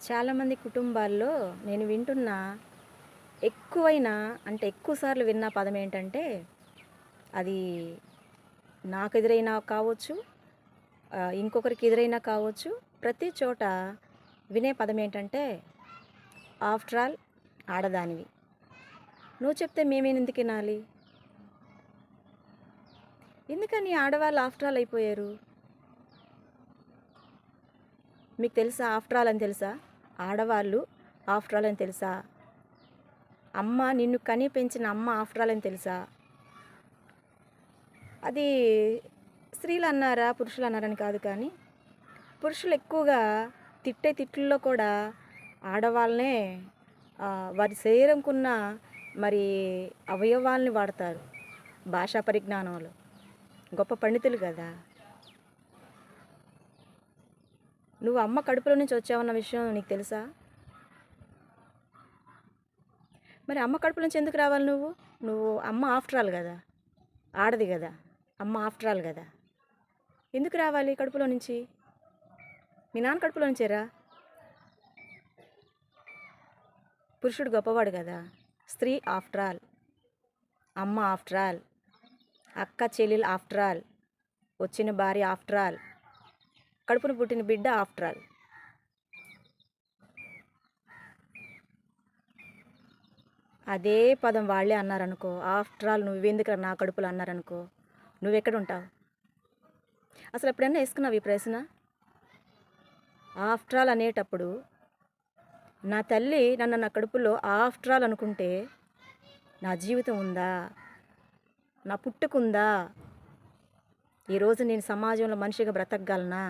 చాలామంది కుటుంబాల్లో నేను వింటున్న ఎక్కువ సార్లు విన్న పదం ఏంటంటే అది నాకు ఎదురైనా కావచ్చు, ఇంకొకరికి ఎదురైనా కావచ్చు. ప్రతి చోట వినే పదం ఏంటంటే ఆఫ్టర్ ఆల్ ఆడదానివి, నువ్వు చెప్తే మేమేనెందుకు వినాలి? ఎందుకని ఆడవాళ్ళు ఆఫ్టర్ ఆల్ అయిపోయారు? మీకు తెలుసా ఆఫ్టర్ ఆల్ అని తెలుసా? ఆడవాళ్ళు ఆఫ్టర్ ఆల్ అని తెలుసా? అమ్మ నిన్ను కని పెంచిన అమ్మ ఆఫ్టర్ ఆల్ అని తెలుసా? అది స్త్రీలు అన్నారా పురుషులు అన్నారని కాదు, కానీ పురుషులు ఎక్కువగా తిట్టే తిట్లలో కూడా ఆడవాళ్ళనే వారి శరీరంకున్న మరి అవయవాల్ని వాడతారు. భాషా పరిజ్ఞానంలో గొప్ప పండితులు కదా. నువ్వు అమ్మ కడుపులో నుంచి వచ్చావన్న విషయం నీకు తెలుసా? మరి అమ్మ కడుపులో నుంచి ఎందుకు రావాలి? నువ్వు అమ్మ ఆఫ్టర్ ఆల్ కదా, ఆడది కదా, అమ్మ ఆఫ్టర్ ఆల్ కదా. ఎందుకు రావాలి కడుపులో నుంచి? మీ నాన్న కడుపులో నుంచేరా. పురుషుడు గొప్పవాడు కదా. స్త్రీ ఆఫ్టర్ ఆల్, అమ్మ ఆఫ్టర్ ఆల్, అక్క చెల్లెలు ఆఫ్టర్ ఆల్, వచ్చిన భార్య ఆఫ్టర్ ఆల్, కడుపును పుట్టిన బిడ్డ ఆఫ్టర్ ఆల్. అదే పదం వాళ్ళే అన్నారనుకో, ఆఫ్టర్ ఆల్ నువ్వెందుకు నా కడుపులో అన్నారనుకో, నువ్వెక్కడ ఉంటావు? అసలు ఎప్పుడైనా వేసుకున్నావు ఈ ప్రశ్న? ఆఫ్టర్ ఆల్ అనేటప్పుడు నా తల్లి నన్ను నా కడుపులో ఆఫ్టర్ ఆల్ అనుకుంటే నా జీవితం ఉందా? నా పుట్టుకుందా? ఈరోజు నేను సమాజంలో మనిషిగా బ్రతకగలనా?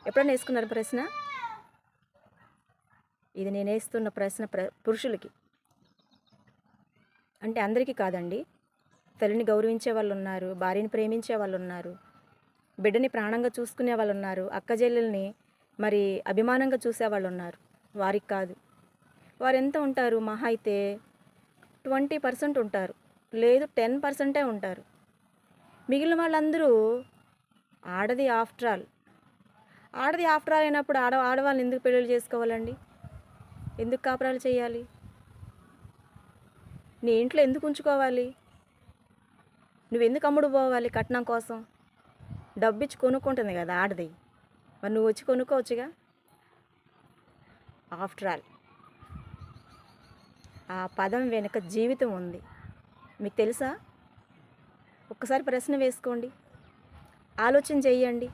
ఎప్పుడైనా వేసుకున్నారు ప్రశ్న? ఇది నేను వేస్తున్న ప్రశ్న పురుషులకి, అంటే అందరికీ కాదండి. తల్లిని గౌరవించే వాళ్ళు ఉన్నారు, భార్యని ప్రేమించే వాళ్ళు ఉన్నారు, బిడ్డని ప్రాణంగా చూసుకునే వాళ్ళు ఉన్నారు, అక్కజెల్లెల్ని మరి అభిమానంగా చూసేవాళ్ళు ఉన్నారు. వారికి కాదు. వారు ఎంత ఉంటారు? మహా అయితే 20% ఉంటారు, లేదు 10% ఉంటారు. మిగిలిన వాళ్ళందరూ ఆడది ఆఫ్టర్ ఆల్. ఆడది ఆఫ్టర్ ఆల్ అయినప్పుడు ఆడవాళ్ళని ఎందుకు పెళ్ళిళ్ళు చేసుకోవాలండి? ఎందుకు కాపురాలు చేయాలి? నీ ఇంట్లో ఎందుకు ఉంచుకోవాలి? నువ్వెందుకు అమ్ముడు పోవాలి కట్నం కోసం? డబ్బిచ్చి కొనుక్కుంటుంది కదా ఆడది, మరి నువ్వు వచ్చి కొనుక్కోవచ్చుగా. ఆఫ్టర్ ఆల్, ఆ పదం వెనుక జీవితం ఉంది. మీకు తెలుసా? ఒక్కసారి ప్రశ్న వేసుకోండి, ఆలోచన చెయ్యండి.